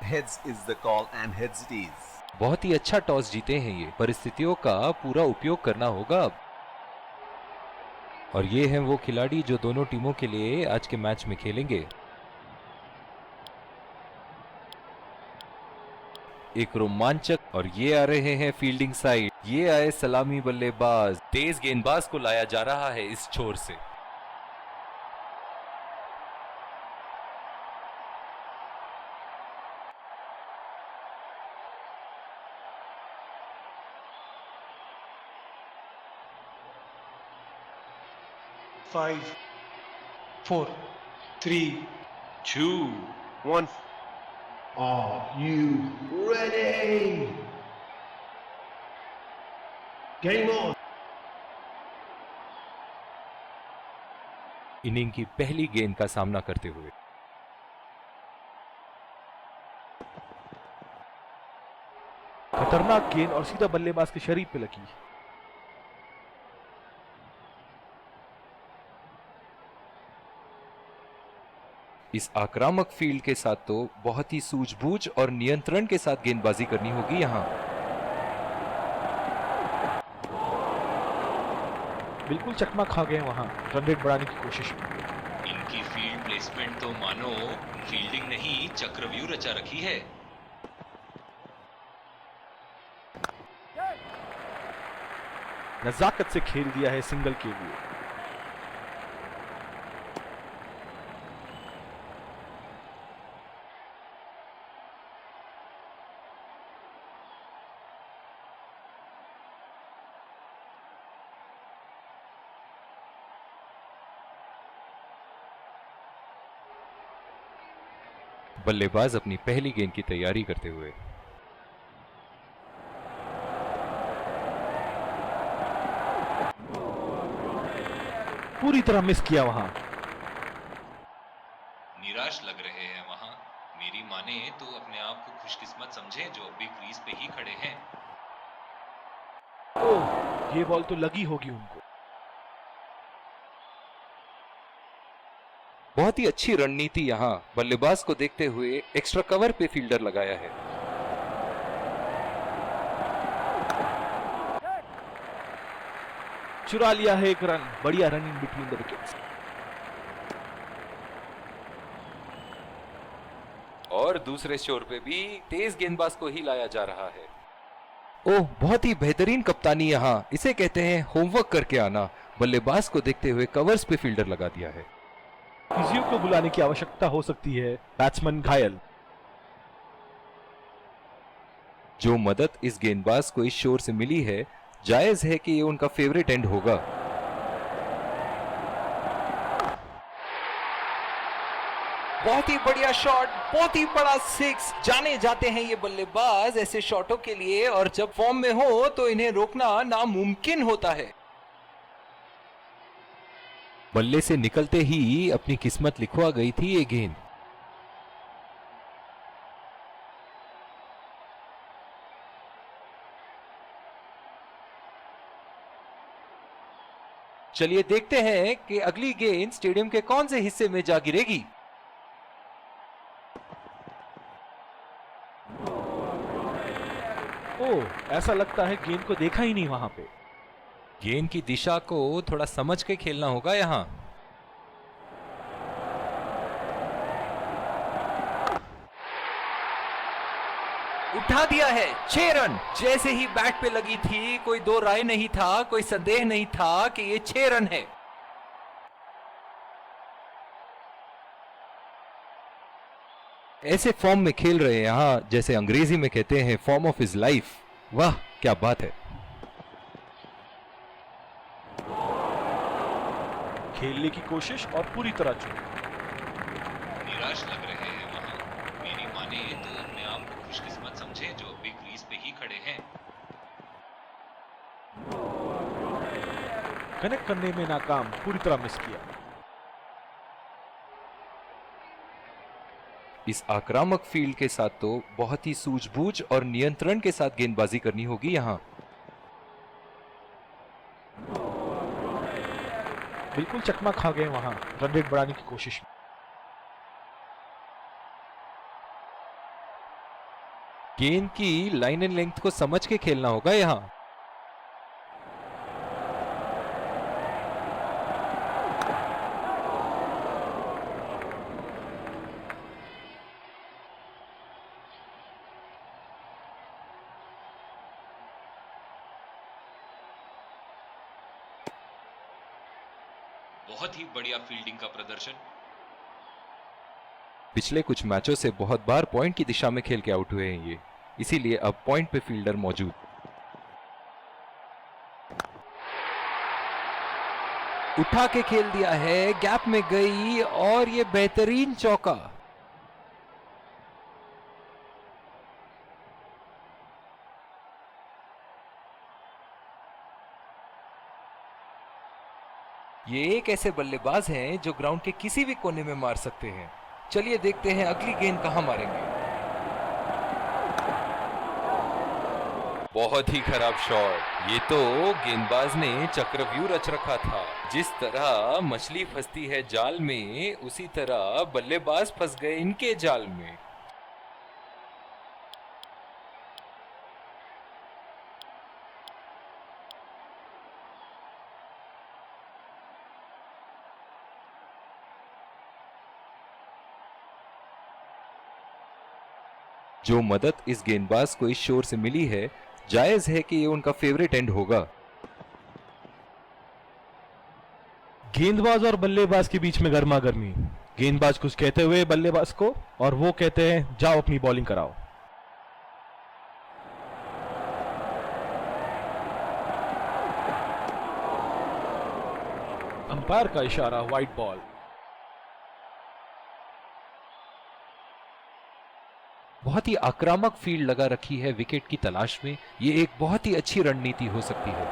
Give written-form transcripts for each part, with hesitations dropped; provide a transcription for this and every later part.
Heads is the call and heads it is. बहुत ही अच्छा toss जीते हैं ये, परिस्थितियों का पूरा उपयोग करना होगा अब। और ये हैं वो खिलाड़ी जो दोनों टीमों के लिए आज के मैच में खेलेंगे। एक रोमांचक, और ये आ रहे हैं फील्डिंग साइड, ये आए सलामी बल्लेबाज, तेज गेंदबाज को लाया जा रहा है इस छोर से। Five, four, three, 2, 1. Are you ready? Game on. Inning की पहली गेंद का सामना करते हुए खतरनाक गेंद और सीधा बल्लेबाज के शरीर पे लगी। इस आक्रामक फील्ड के साथ तो बहुत ही सूझबूझ और नियंत्रण के साथ गेंदबाजी करनी होगी यहां। बिल्कुल चकमा खा गए वहां रन रेट बढ़ाने की कोशिश में। इनकी फील्ड प्लेसमेंट तो मानो फील्डिंग नहीं चक्रव्यूह रचा रखी है। नजाकत से खेल दिया है सिंगल के लिए। बल्लेबाज अपनी पहली गेंद की तैयारी करते हुए पूरी तरह मिस किया वहां। निराश लग रहे हैं वहां। मेरी माने तो अपने आप को खुशकिस्मत समझे जो अभी क्रीज पे ही खड़े हैं। ओह, ये बॉल तो लगी होगी उनको। बहुत ही अच्छी रणनीति यहां बल्लेबाज को देखते हुए एक्स्ट्रा कवर पे फील्डर लगाया है। चुरा लिया है एक रन। बढ़िया run in between the wickets. और दूसरे छोर पे भी तेज गेंदबाज को ही लाया जा रहा है। ओह, बहुत ही बेहतरीन कप्तानी यहां, इसे कहते हैं होमवर्क करके आना। बल्लेबाज को देखते हुए कवर्स पे फील्डर लगा दिया है। फिजियो को बुलाने की आवश्यकता हो सकती है। बैट्समैन घायल। जो मदद इस गेंदबाज को इस शोर से मिली है, जायज है कि ये उनका फेवरेट एंड होगा। बहुत ही बढ़िया शॉट, बहुत ही बड़ा सिक्स। जाने जाते हैं ये बल्लेबाज ऐसे शॉटों के लिए, और जब फॉर्म में हो तो इन्हें रोकना नामुमकिन होता है। बल्ले से निकलते ही अपनी किस्मत लिखवा गई थी ये गेंद। चलिए देखते हैं कि अगली गेंद स्टेडियम के कौन से हिस्से में जा गिरेगी। ओह, ऐसा लगता है गेंद को देखा ही नहीं वहां पे। गेंद की दिशा को थोड़ा समझ के खेलना होगा यहां। उठा दिया है 6 रन। जैसे ही बैट पे लगी थी, कोई दो राय नहीं था, कोई संदेह नहीं था कि ये 6 रन है। ऐसे फॉर्म में खेल रहे हैं यहां, जैसे अंग्रेजी में कहते हैं फॉर्म ऑफ हिज लाइफ। वाह, क्या बात है। खेलने की कोशिश और पूरी तरह चूक। निराश लग रहे हैं वहां। मेरी माने तो अपने आप को खुशकिस्मत समझे जो अभी क्रीज पे ही खड़े हैं। कनेक्ट करने में नाकाम, पूरी तरह मिस किया। इस आक्रामक फील्ड के साथ तो बहुत ही सूझबूझ और नियंत्रण के साथ गेंदबाजी करनी होगी यहां। बिल्कुल चकमा खा गए वहां रन रेट बढ़ाने की कोशिश में। गेंद की लाइन एंड लेंथ को समझ के खेलना होगा यहां। बहुत ही बढ़िया फील्डिंग का प्रदर्शन। पिछले कुछ मैचों से बहुत बार पॉइंट की दिशा में खेल के आउट हुए हैं ये, इसीलिए अब पॉइंट पे फील्डर मौजूद। उठा के खेल दिया है, गैप में गई और ये बेहतरीन चौका। ये एक ऐसे बल्लेबाज हैं जो ग्राउंड के किसी भी कोने में मार सकते हैं। चलिए देखते हैं अगली गेंद कहां मारेंगे। बहुत ही खराब शॉट। ये तो गेंदबाज ने चक्रव्यूह रच रखा था। जिस तरह मछली फंसती है जाल में, उसी तरह बल्लेबाज फंस गए इनके जाल में। जो मदद इस गेंदबाज को इस शोर से मिली है, जायज है कि ये उनका फेवरेट एंड होगा। गेंदबाज और बल्लेबाज के बीच में गर्मा गर्मी। गेंदबाज कुछ कहते हुए बल्लेबाज को, और वो कहते हैं जाओ अपनी बॉलिंग कराओ। अंपायर का इशारा, वाइड बॉल। बहुत ही आक्रामक फील्ड लगा रखी है विकेट की तलाश में। ये एक बहुत ही अच्छी रणनीति हो सकती है।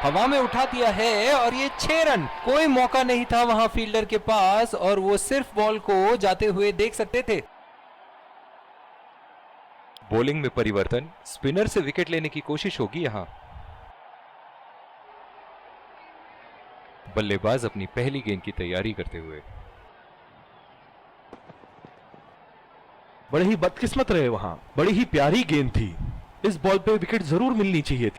हवा में उठा दिया है और ये 6 रन। कोई मौका नहीं था वहां फील्डर के पास और वो सिर्फ बॉल को जाते हुए देख सकते थे। बॉलिंग में परिवर्तन, स्पिनर से विकेट लेने की कोशिश होगी यहां। बल्लेबाज अपनी पहली गेंद की तैयारी करते हुए। बड़े ही बदकिस्मत रहे वहां, बड़ी ही प्यारी गेंद थी। इस बॉल पे विकेट जरूर मिलनी चाहिए थी।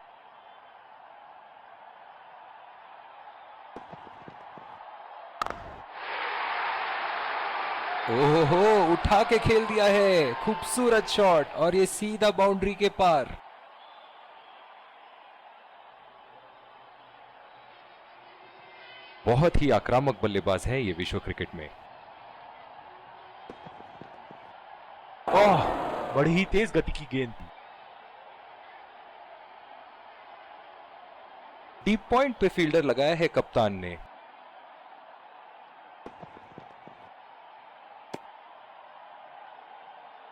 ओहो, उठा के खेल दिया है। खूबसूरत शॉट और ये सीधा बाउंड्री के पार। बहुत ही आक्रामक बल्लेबाज है ये विश्व क्रिकेट में। ओह, बड़ी ही तेज गति की गेंद थी। डीप पॉइंट पे फील्डर लगाया है कप्तान ने।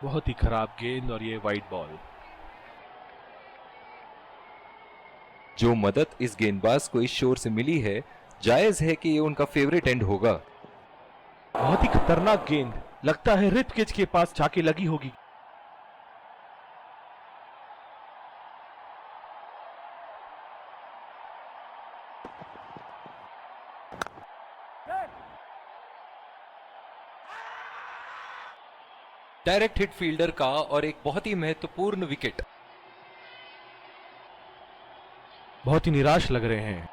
बहुत ही खराब गेंद और ये वाइड बॉल। जो मदद इस गेंदबाज को इस शोर से मिली है, जायज है कि ये उनका फेवरेट एंड होगा। बहुत ही खतरनाक गेंद, लगता है रिप केज के पास जाके लगी होगी। डायरेक्ट हिट फील्डर का और एक बहुत ही महत्वपूर्ण विकेट। बहुत ही निराश लग रहे हैं।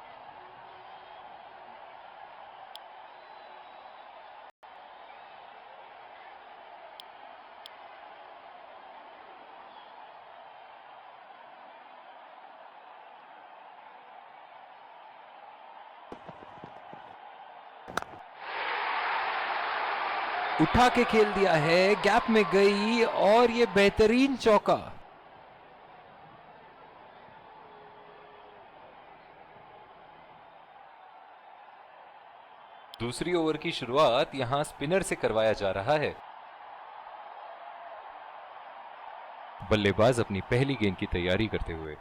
उठा के खेल दिया है, गैप में गई और ये बेहतरीन चौका। दूसरी ओवर की शुरुआत यहां स्पिनर से करवाया जा रहा है। बल्लेबाज अपनी पहली गेंद की तैयारी करते हुए।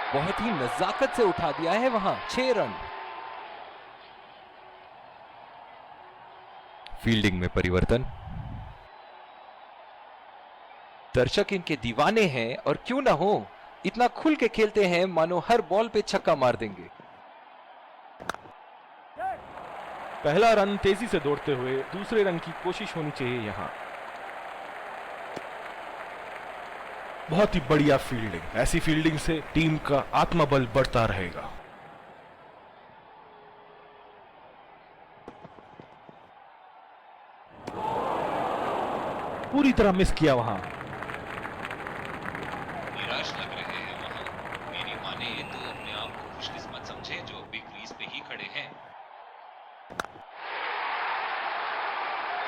बहुत ही नजाकत से उठा दिया है वहां। 6 रन। फील्डिंग में परिवर्तन। दर्शक इनके दीवाने हैं और क्यों ना हो, इतना खुल के खेलते हैं मानो हर बॉल पे छक्का मार देंगे। पहला रन तेजी से दौड़ते हुए दूसरे रन की कोशिश होनी चाहिए यहां। बहुत ही बढ़िया फील्डिंग, ऐसी फील्डिंग से टीम का आत्मबल बढ़ता रहेगा। पूरी तरह मिस किया वहां। निराश लग रहे हैं वहां। मेरी माने तो अपने आप को खुशकिस्मत समझे जो अभी क्रीज पे ही खड़े हैं।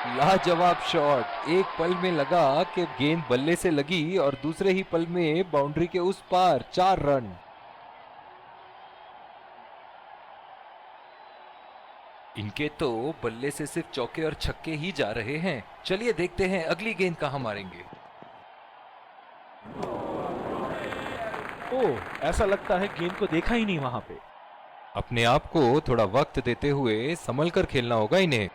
लाजवाब शॉट। एक पल में लगा कि गेंद बल्ले से लगी और दूसरे ही पल में बाउंड्री के उस पार 4 रन। इनके तो बल्ले से सिर्फ चौके और छक्के ही जा रहे हैं। चलिए देखते हैं अगली गेंद कहां मारेंगे। ओह, ऐसा लगता है गेंद को देखा ही नहीं वहां पे। अपने आप को थोड़ा वक्त देते हुए संभल कर खेलना होगा इन्हें।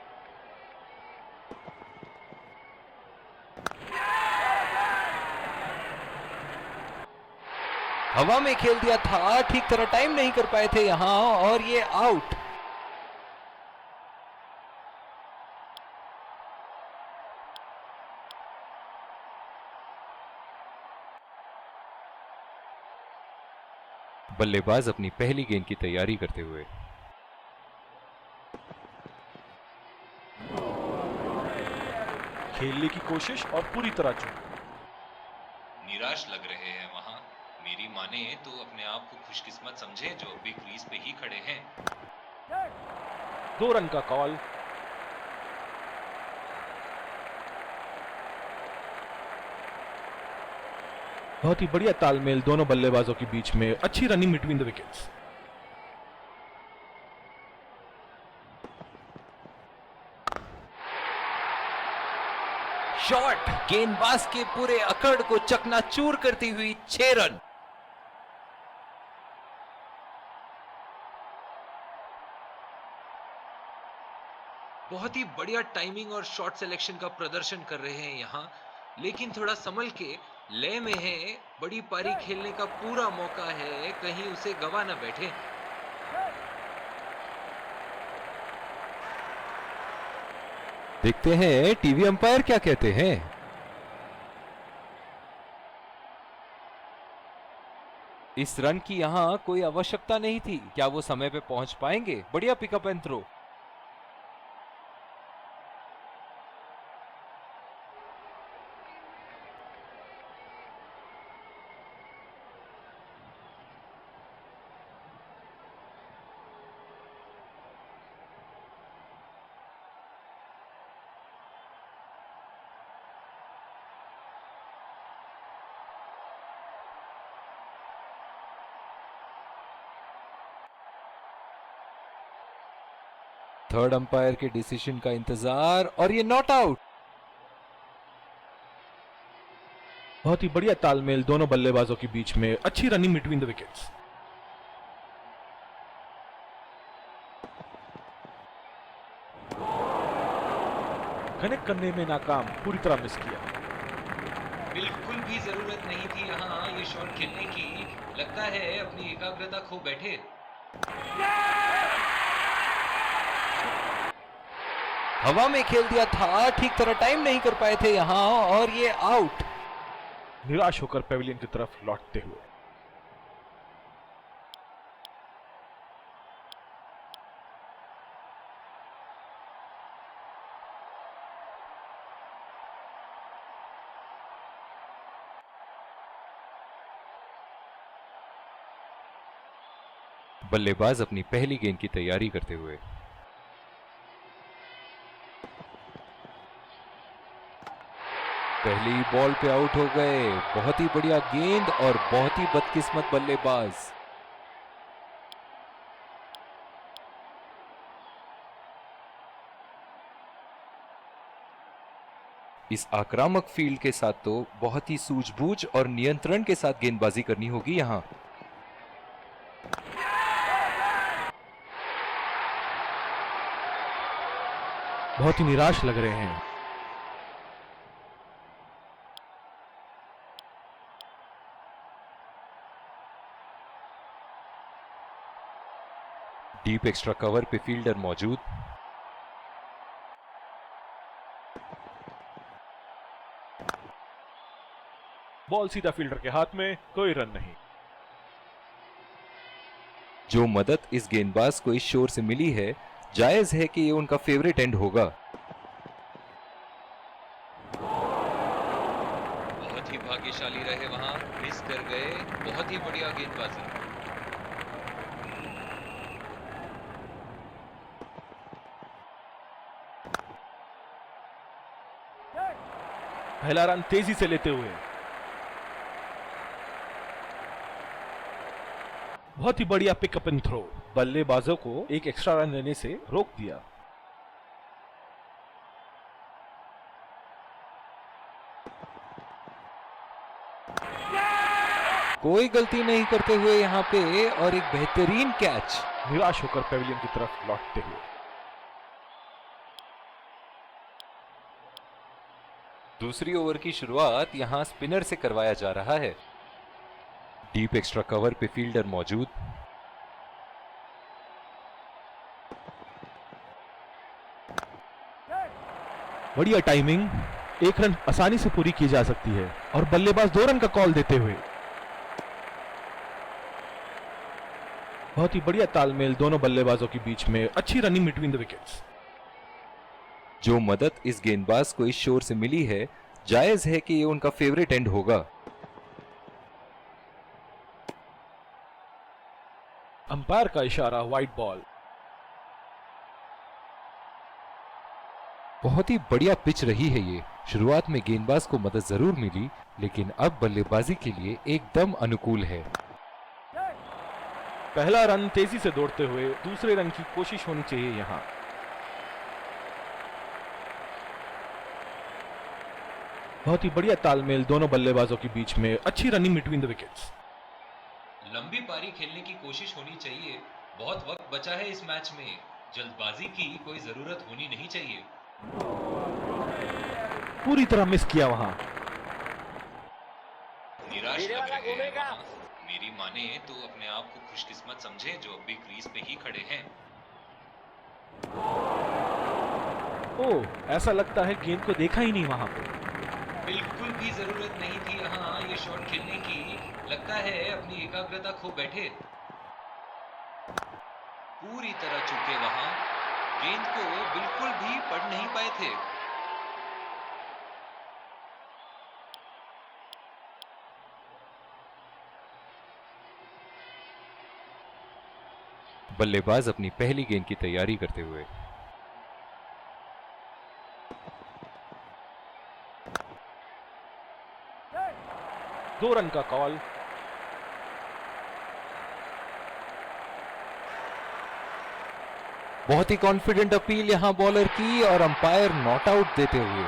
हवा में खेल दिया था, ठीक तरह टाइम नहीं कर पाए थे यहां और ये आउट। बल्लेबाज अपनी पहली गेंद की तैयारी करते हुए। खेलने की कोशिश और पूरी तरह चूक। निराश लग रहे हैं वहां। मेरी माने तो अपने आप को खुशकिस्मत समझे जो अभी क्रीज पे ही खड़े हैं। 2 रन का कॉल। बहुत ही बढ़िया तालमेल दोनों बल्लेबाजों के बीच में, अच्छी running between the wickets. Shot गेंदबाज के पूरे अकड़ को चकनाचूर करती हुई 6 रन। बहुत ही बढ़िया टाइमिंग और शॉट सिलेक्शन का प्रदर्शन कर रहे हैं यहां, लेकिन थोड़ा संभल के लय में है। बड़ी पारी खेलने का पूरा मौका है, कहीं उसे गवा ना बैठे। देखते हैं टीवी अंपायर क्या कहते हैं। इस रन की यहां कोई आवश्यकता नहीं थी। क्या वो समय पे पहुंच पाएंगे? बढ़िया pickup and throw. Third umpire के डिसीजन का इंतजार और ये नॉट आउट। बहुत ही बढ़िया तालमेल दोनों बल्लेबाजों के बीच में, अच्छी running between the wickets. Connect करने में नाकाम, पूरी तरह मिस किया। बिल्कुल भी जरूरत नहीं थी यहाँ ये शॉट खेलने की। लगता है अपनी एकाग्रता खो बैठे। हवा में खेल दिया था, ठीक तरह टाइम नहीं कर पाए थे यहां और ये आउट। निराश होकर पेविलियन की तरफ लौटते हुए। बल्लेबाज अपनी पहली गेंद की तैयारी करते हुए। पहली बॉल पे आउट हो गए। बहुत ही बढ़िया गेंद और बहुत ही बदकिस्मत बल्लेबाज। इस आक्रामक फील्ड के साथ तो बहुत ही सूझबूझ और नियंत्रण के साथ गेंदबाजी करनी होगी यहां। बहुत ही निराश लग रहे हैं। डीप एक्स्ट्रा कवर पे फील्डर मौजूद। बॉल सीधा फील्डर के हाथ में, कोई रन नहीं। जो मदद इस गेंदबाज को इस शोर से मिली है, जायज है कि ये उनका फेवरेट एंड होगा। बहुत ही भाग्यशाली रहे वहां, मिस कर गए। बहुत ही बढ़िया गेंदबाजी। पहला रन तेजी से लेते हुए, बहुत ही बढ़िया पिकअप एंड थ्रो, बल्लेबाजों को एक एक्स्ट्रा रन लेने से रोक दिया। कोई गलती नहीं करते हुए यहाँ पे और एक बेहतरीन कैच। निराश होकर पेविलियन की तरफ लौटते हुए। दूसरी ओवर की शुरुआत यहां स्पिनर से करवाया जा रहा है। डीप एक्स्ट्रा कवर पे फील्डर मौजूद। बढ़िया टाइमिंग, एक रन आसानी से पूरी की जा सकती है और बल्लेबाज 2 रन का कॉल देते हुए। बहुत ही बढ़िया तालमेल दोनों बल्लेबाजों के बीच में, अच्छी रनिंग बिटवीन द विकेट्स। जो मदद इस गेंदबाज को इस शोर से मिली है, जायज है कि ये उनका फेवरेट एंड होगा। अंपायर का इशारा, वाइड बॉल। बहुत ही बढ़िया पिच रही है ये। शुरुआत में गेंदबाज को मदद जरूर मिली, लेकिन अब बल्लेबाजी के लिए एकदम अनुकूल है। पहला रन तेजी से दौड़ते हुए, दूसरे रन की कोशिश होनी चाहिए यहां। बहुत ही बढ़िया तालमेल दोनों बल्लेबाजों के बीच में, अच्छी रनिंग बिटवीन द विकेट्स। लंबी पारी खेलने की कोशिश होनी चाहिए। बहुत वक्त बचा है इस मैच में। जल्दबाजी की कोई जरूरत होनी नहीं चाहिए। पूरी तरह मिस किया वहां। निराश लग रहे हैं वहां। मेरी माने तो अपने आप को खुशकिस्मत समझे जो अभी क्रीज पे ही खड़े हैं। ओह, ऐसा लगता है गेंद को देखा ही नहीं वहां पे। बिल्कुल भी जरूरत नहीं थी यहाँ ये शॉट खेलने की। लगता है अपनी एकाग्रता खो बैठे। पूरी तरह चूके वहां। गेंद को बिल्कुल भी पढ़ नहीं पाए थे। बल्लेबाज अपनी पहली गेंद की तैयारी करते हुए। दो रन का कॉल। बहुत ही कॉन्फिडेंट अपील यहां बॉलर की और अंपायर नॉट आउट देते हुए।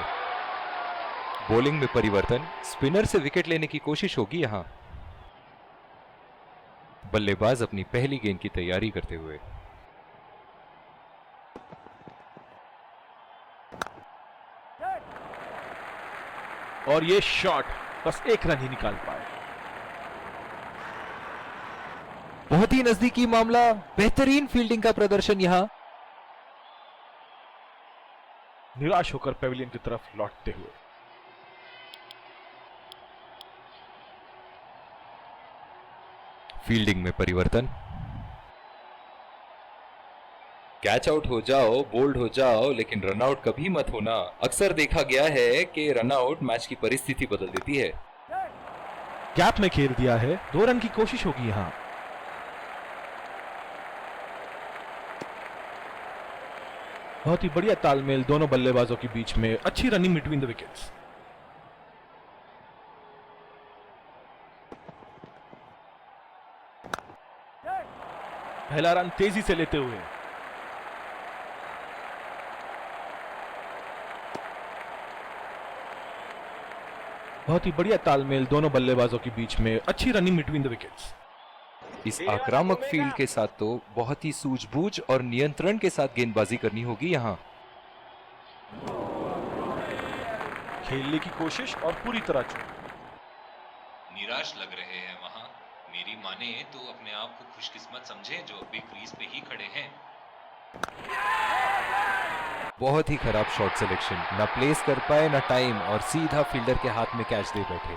बॉलिंग में परिवर्तन, स्पिनर से विकेट लेने की कोशिश होगी यहां। बल्लेबाज अपनी पहली गेंद की तैयारी करते हुए। और ये शॉट बस एक रन ही निकाल पाए। बहुत ही नजदीकी मामला, बेहतरीन फील्डिंग का प्रदर्शन यहां। निराश होकर पेविलियन की तरफ लौटते हुए। फील्डिंग में परिवर्तन। कैच आउट हो जाओ, बोल्ड हो जाओ, लेकिन रन आउट कभी मत होना। अक्सर देखा गया है कि रन आउट मैच की परिस्थिति बदल देती है। गैप में खेल दिया है, 2 रन की कोशिश होगी यहां। बहुत ही बढ़िया तालमेल दोनों बल्लेबाजों के बीच में, अच्छी रनिंग बिटवीन द विकेट्स। पहला रन तेजी से लेते हुए। बहुत ही बढ़िया तालमेल दोनों बल्लेबाजों के बीच में, अच्छी रनिंग बिटवीन द विकेट्स। इस आक्रामक फील्ड के साथ तो बहुत ही सूझबूझ और नियंत्रण के साथ गेंदबाजी करनी होगी यहां। खेलने की कोशिश और पूरी तरह चूक। निराश लग रहे हैं वहां। मेरी माने माने तो अपने आप को खुशकिस्मत समझे जो अभी क्रीज पे ही खड़े हैं। बहुत ही खराब शॉट सिलेक्शन, ना प्लेस कर पाए ना टाइम, और सीधा फील्डर के हाथ में कैच दे बैठे।